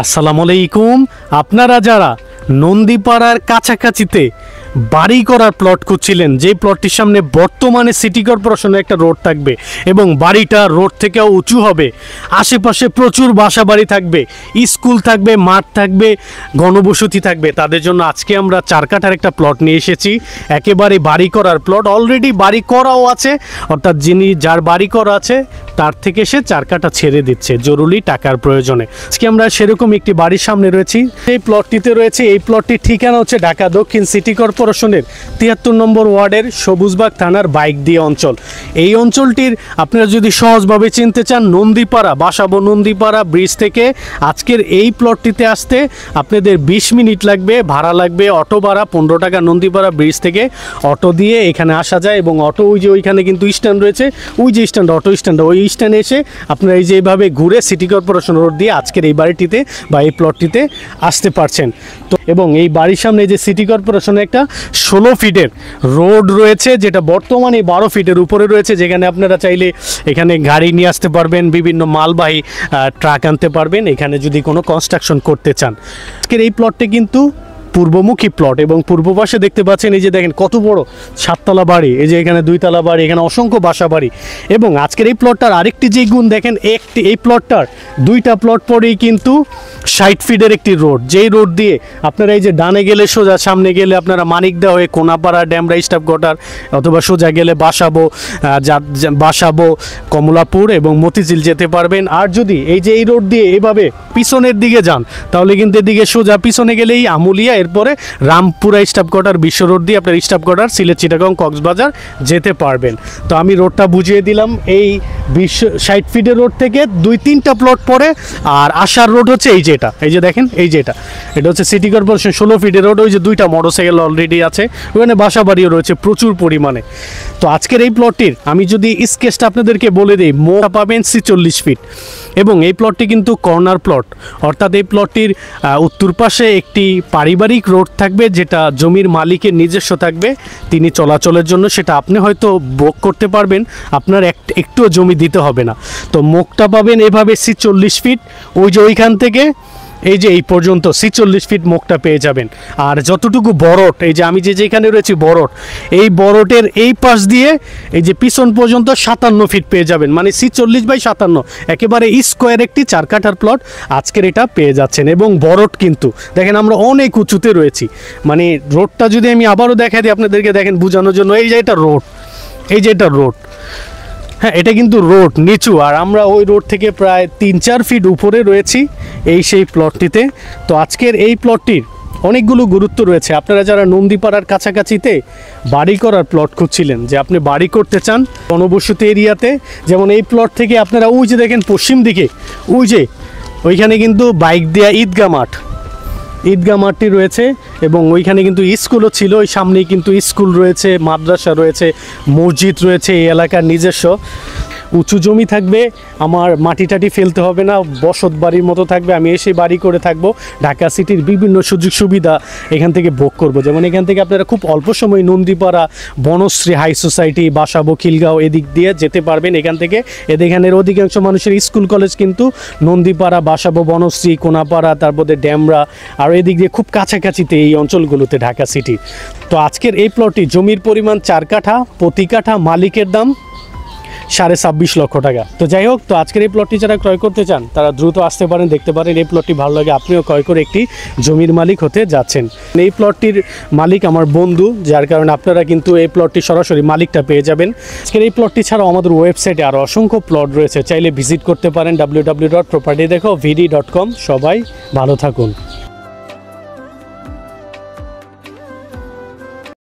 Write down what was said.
আসসালামু আলাইকুম। আপনারা যারা নন্দীপাড়ার কাছাকাছিতে বাড়ি করার প্লট খুঁজছিলেন, যে প্লটটির সামনে বর্তমানে সিটি কর্পোরেশনের একটা রোড থাকবে এবং বাড়িটা রোড থেকেও উঁচু হবে, আশেপাশে প্রচুর বাসা বাড়ি থাকবে, স্কুল থাকবে, মাঠ থাকবে, গণবসতি থাকবে, তাদের জন্য আজকে আমরা 4 কাঠার একটা প্লট নিয়ে এসেছি। একেবারে বাড়ি করার প্লট, অলরেডি বাড়ি করাও আছে, অর্থাৎ যার বাড়ি করা আছে তার থেকে সে 4 কাঠা ছেড়ে দিচ্ছে জরুরি টাকার প্রয়োজনে। আজকে আমরা সেরকম একটি বাড়ির সামনে রয়েছি। এই প্লটটিতে রয়েছে, এই প্লটটির ঠিকানা হচ্ছে ঢাকা দক্ষিণ সিটি কর্পোরেশনের 73 নম্বর ওয়ার্ডের সবুজবাগ থানার বাইক দিয়ে অঞ্চল। এই অঞ্চলটির আপনারা যদি সহজভাবে চিনতে চান, নন্দীপাড়া, বাসাবো নন্দীপাড়া ব্রিজ থেকে আজকের এই প্লটটিতে আসতে আপনাদের 20 মিনিট লাগবে। ভাড়া লাগবে অটো ভাড়া 15 টাকা। নন্দীপাড়া ব্রিজ থেকে অটো দিয়ে এখানে আসা যায় এবং অটো ওইখানে কিন্তু স্ট্যান্ড রয়েছে, ওই যে স্ট্যান্ড, অটো স্ট্যান্ড, ওই স্ট্যান্ডে এসে আপনারা এই যে এইভাবে ঘুরে সিটি কর্পোরেশন রোড দিয়ে আজকের এই বাড়িটিতে বা এই প্লটটিতে আসতে পারছেন। তো এবং এই বাড়ির সামনে যে সিটি কর্পোরেশনের একটা 16 ফিটের রোড রয়েছে, যেটা বর্তমানে 12 ফিটের উপরে রয়েছে, যেখানে আপনারা চাইলে এখানে গাড়ি নিয়ে আসতে পারবেন, বিভিন্ন মালবাহী ট্রাক আনতে পারবেন এখানে যদি কোনো কনস্ট্রাকশন করতে চান। আজকের এই প্লটটি কিন্তু পূর্বমুখী প্লট এবং পূর্ব পাশে দেখতে পাচ্ছেন এই যে দেখেন কত বড় 7 তলা বাড়ি, এই যে এখানে 2 তলা বাড়ি, এখানে অসংখ্য বাসা বাড়ি। এবং আজকের এই প্লটটার আরেকটি যে গুণ দেখেন, এই প্লটটার 2টা প্লট পরেই কিন্তু 60 ফিটের একটি রোড, যেই রোড দিয়ে আপনারা এই যে ডানে গেলে সোজা, সামনে গেলে আপনারা মানিকদা হয়ে কোনাপাড়া, ড্যামরা, স্টাফ কোয়ার্টার, অথবা সোজা গেলে বাসাবো কমলাপুর এবং মতিঝিল যেতে পারবেন। আর যদি এই যে এই রোড দিয়ে এভাবে পিছনের দিকে যান, তাহলে কিন্তু এদিকে সোজা পিছনে গেলেই আমুলিয়া, এরপরে রামপুরা স্টাফ কোয়ার্টার, বিশ্ব রোড দিয়ে আপনার স্টাফ কোয়ার্টার, সিলেট, চিটাগং, কক্সবাজার যেতে পারবেন। তো আমি রোডটা বুঝিয়ে দিলাম। এই 60 ফিটের রোড থেকে 2-3টা প্লট পরে আর আসার রোড হচ্ছে এই যেটা, এই যে দেখেন, এই যেটা, এটা হচ্ছে সিটি কর্পোরেশন 16 ফিটের রোড। ওই যে 2টা মোটরসাইকেল অলরেডি আছে, ওখানে বাসা বাড়িও রয়েছে প্রচুর পরিমাণে। তো আজকের এই প্লটটির আমি যদি স্কেচটা আপনাদেরকে বলে দিই, মোটা পাবেন 46 ফিট এবং এই প্লটটি কিন্তু কর্নার প্লট, অর্থাৎ এই প্লটটির উত্তর পাশে একটি পারিবারিক রোড থাকবে, যেটা জমির মালিকের নিজস্ব থাকবে, তিনি চলাচলের জন্য সেটা আপনি হয়তো ভোগ করতে পারবেন, আপনার একটুও জমি দিতে হবে না। তো মুখটা পাবেন এভাবে 46 ফিট, ওই যে ওইখান থেকে এই যে এই পর্যন্ত 46 ফিট মুখটা পেয়ে যাবেন। আর যতটুকু বরট, এই যে আমি যেখানে রয়েছি বরট, এই বরটের এই পাশ দিয়ে এই যে পিছন পর্যন্ত 57 ফিট পেয়ে যাবেন, মানে 46/57, একেবারে স্কোয়ার একটি 4 কাঠার প্লট আজকের এটা পেয়ে যাচ্ছেন। এবং বরট কিন্তু দেখেন আমরা অনেক উঁচুতে রয়েছি, মানে রোডটা যদি আমি আবারও দেখাই দিই আপনাদেরকে, দেখেন বোঝানোর জন্য, এই যে এটা রোড, এই যে এটা রোড, হ্যাঁ এটা কিন্তু রোড নিচু, আর আমরা ওই রোড থেকে প্রায় 3-4 ফিট উপরে রয়েছি এই সেই প্লটটিতে। তো আজকের এই প্লটটির অনেকগুলো গুরুত্ব রয়েছে। আপনারা যারা নন্দীপাড়ার কাছাকাছিতে বাড়ি করার প্লট খুঁজছিলেন, যে আপনি বাড়ি করতে চান গণবসতি এরিয়াতে, যেমন এই প্লট থেকে আপনারা ওই যে দেখেন পশ্চিম দিকে, ওই যে ওইখানে কিন্তু বাইক দেয়া ঈদগাহ মাঠটি রয়েছে এবং ওইখানে কিন্তু স্কুলও ছিল, ওই সামনেই কিন্তু স্কুল রয়েছে, মাদ্রাসা রয়েছে, মসজিদ রয়েছে, এই এলাকার নিজস্ব। উঁচু জমি থাকবে, আমার মাটি টাটি ফেলতে হবে না, বসত বাড়ির মতো থাকবে, আমি এসে বাড়ি করে থাকবো, ঢাকা সিটির বিভিন্ন সুযোগ সুবিধা এখান থেকে ভোগ করব। যেমন এখান থেকে আপনারা খুব অল্প সময় নন্দীপাড়া, বনশ্রী হাই সোসাইটি, বাসাবো, খিলগাঁও এদিক দিয়ে যেতে পারবেন। এখান থেকে এখানের অধিকাংশ মানুষের স্কুল কলেজ কিন্তু নন্দীপাড়া, বাসাবো, বনশ্রী, কোনাপাড়া, তারপরে ড্যামরা, আর এদিক দিয়ে খুব কাছাকাছিতে এই অঞ্চলগুলোতে ঢাকা সিটি। তো আজকের এই প্লটটি জমির পরিমাণ 4 কাঠা, প্রতি কাঠা মালিকের দাম 26.5 লক্ষ টাকা। তো যাই হোক, তো আজকের এই প্লটটি যারা ক্রয় করতে চান তারা দ্রুত আসতে পারেন, দেখতে পারেন। এই প্লটটি ভালো লাগে, আপনিও ক্রয় করে একটি জমির মালিক হতে যাচ্ছেন। এই প্লটটির মালিক আমার বন্ধু, যার কারণে আপনারা কিন্তু এই প্লটটি সরাসরি মালিকটা পেয়ে যাবেন। আজকের এই প্লটটি ছাড়াও আমাদের ওয়েবসাইটে আরও অসংখ্য প্লট রয়েছে, চাইলে ভিজিট করতে পারেন www.propertydekhovd.com। সবাই ভালো থাকুন।